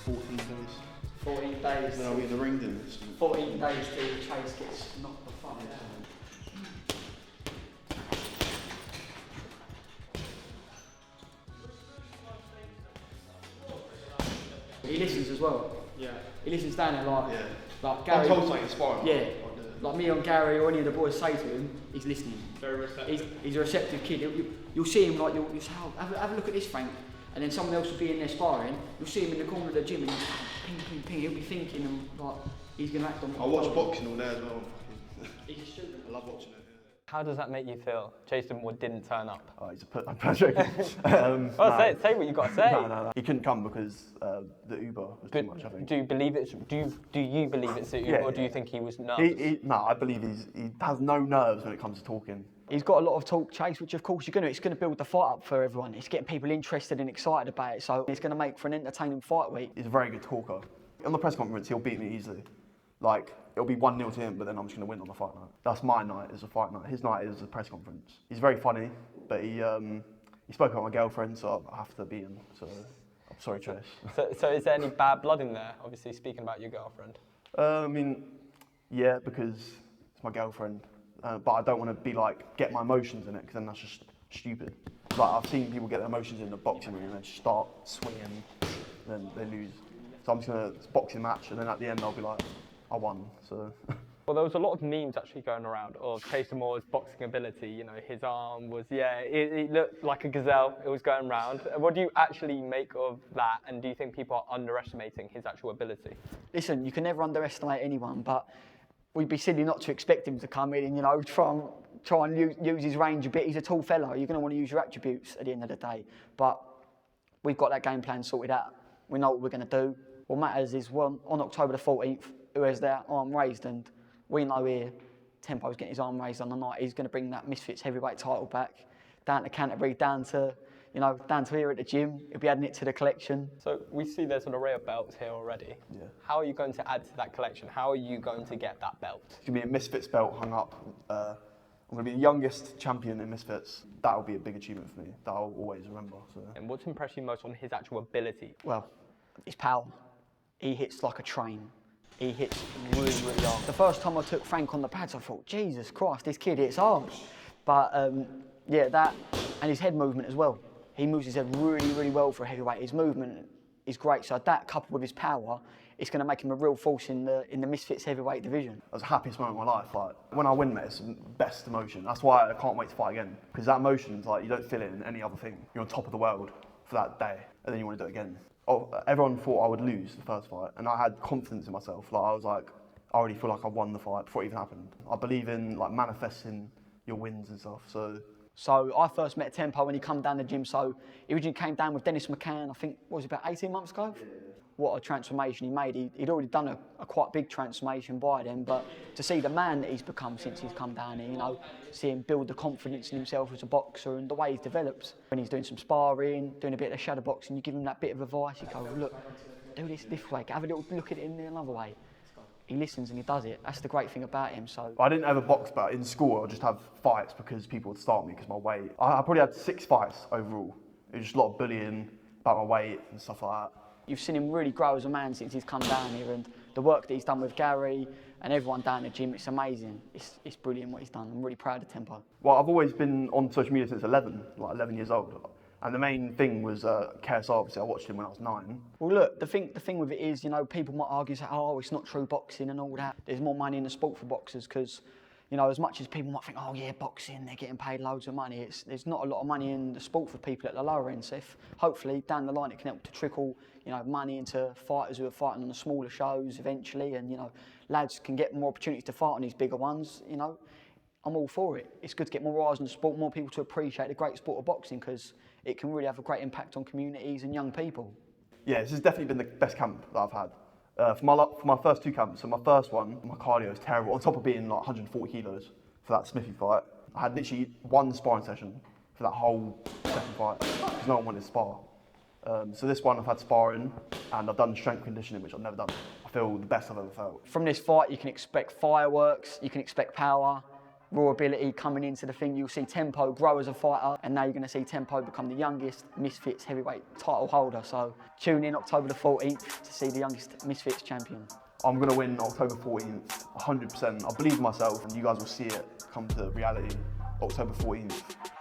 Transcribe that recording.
14 days. 14 days. Then I'll be in the ring then. 14 days till Chase gets knocked the fuck out. He listens as well. Yeah. He listens down there like, Yeah. like Gary. I'm told something inspiring. Yeah. Like me on Gary or any of the boys say to him, he's listening. Very receptive. He's a receptive kid. You'll see him like, you'll say, oh, have a look at this, Frank. And then someone else will be in there sparring. You'll see him in the corner of the gym and he's ping, ping, ping. He'll be thinking and like, he's going to act on I watch boxing all day as well. He's a student. I love watching it. How does that make you feel? Jason Wood didn't turn up. Oh, he's I'm joking. Say what you got to say. No. He couldn't come because the Uber was too much, I think. Do you believe it's? Do you believe it's the Uber, or do you think he was nervous? No, I believe he has no nerves when it comes to talking. He's got a lot of talk, Chase, which of course it's going to build the fight up for everyone. It's getting people interested and excited about it, so it's going to make for an entertaining fight week. He's a very good talker. On the press conference, he'll beat me easily. Like, it'll be 1-0 to him, but then I'm just going to win on the fight night. That's my night, is a fight night. His night is a press conference. He's very funny, but he spoke about my girlfriend, so I have to beat him. So, I'm sorry, Chase. So is there any bad blood in there? Obviously, speaking about your girlfriend. I mean, yeah, because it's my girlfriend. But I don't want to be like, get my emotions in it, because then that's just stupid. Like, I've seen people get their emotions in the boxing ring and then just start swinging, and then they lose. So I'm just going to boxing match, and then at the end I'll be like, I won, so. Well, there was a lot of memes actually going around of Jason Moore's boxing ability. You know, his arm was, it looked like a gazelle. It was going round. What do you actually make of that? And do you think people are underestimating his actual ability? Listen, you can never underestimate anyone, but we'd be silly not to expect him to come in and, you know, try and use his range a bit. He's a tall fellow. You're going to want to use your attributes at the end of the day. But we've got that game plan sorted out. We know what we're going to do. What matters is, well, on October the 14th, who has their arm raised, and we know here Tempo's getting his arm raised on the night. He's going to bring that Misfits heavyweight title back, down to Canterbury, down to here at the gym. He'll be adding it to the collection. So we see there's an array of belts here already. Yeah. How are you going to add to that collection? How are you going to get that belt? It's going to be a Misfits belt hung up. I'm going to be the youngest champion in Misfits. That will be a big achievement for me, that I'll always remember. So. And what's impressed you most on his actual ability? Well, his power. He hits like a train. He hits really, really hard. The first time I took Frank on the pads, I thought, Jesus Christ, this kid hits hard. But yeah, that, and his head movement as well. He moves his head really, really well for a heavyweight. His movement is great. So that, coupled with his power, it's going to make him a real force in the Misfits heavyweight division. That was the happiest moment of my life. Like, when I win, mate, it's the best emotion. That's why I can't wait to fight again. Because that emotion is like, you don't feel it in any other thing. You're on top of the world for that day, and then you want to do it again. Oh, everyone thought I would lose the first fight, and I had confidence in myself. Like, I was like, I already feel like I won the fight before it even happened. I believe in like manifesting your wins and stuff. So I first met Tempo when he come down the gym. So he originally came down with Dennis McCann, I think, what was it, about 18 months ago? Yeah. What a transformation he made. He'd already done a quite big transformation by then, but to see the man that he's become since he's come down here, you know, see him build the confidence in himself as a boxer and the way he's developed. When he's doing some sparring, doing a bit of shadow boxing, you give him that bit of advice, you go, look, do this way, have a little look at it in another way. He listens and he does it. That's the great thing about him. So I didn't ever box, but in school I'd just have fights because people would start me because my weight. I probably had 6 fights overall. It was just a lot of bullying about my weight and stuff like that. You've seen him really grow as a man since he's come down here, and the work that he's done with Gary and everyone down the gym, it's amazing. It's brilliant what he's done. I'm really proud of Tempo. Well, I've always been on social media since 11 years old. And the main thing was KSR, obviously I watched him when I was 9. Well look, the thing with it is, you know, people might argue, say, oh, it's not true boxing and all that. There's more money in the sport for boxers because, you know, as much as people might think, oh yeah, boxing, they're getting paid loads of money, there's not a lot of money in the sport for people at the lower end. So if, hopefully down the line it can help to trickle, you know, money into fighters who are fighting on the smaller shows eventually, and, you know, lads can get more opportunities to fight on these bigger ones, you know. I'm all for it. It's good to get more eyes on the sport, more people to appreciate the great sport of boxing, because it can really have a great impact on communities and young people. Yeah, this has definitely been the best camp that I've had. For my first 2 camps, so my first one, my cardio was terrible. On top of being like 140 kilos for that Smithy fight, I had literally 1 sparring session for that whole second fight because no one wanted to spar. So this one I've had sparring and I've done strength conditioning, which I've never done. I feel the best I've ever felt. From this fight, you can expect fireworks, you can expect power, raw ability coming into the thing. You'll see Tempo grow as a fighter, and now you're going to see Tempo become the youngest Misfits heavyweight title holder. So tune in October the 14th to see the youngest Misfits champion. I'm going to win October 14th, 100%. I believe in myself, and you guys will see it come to reality October 14th.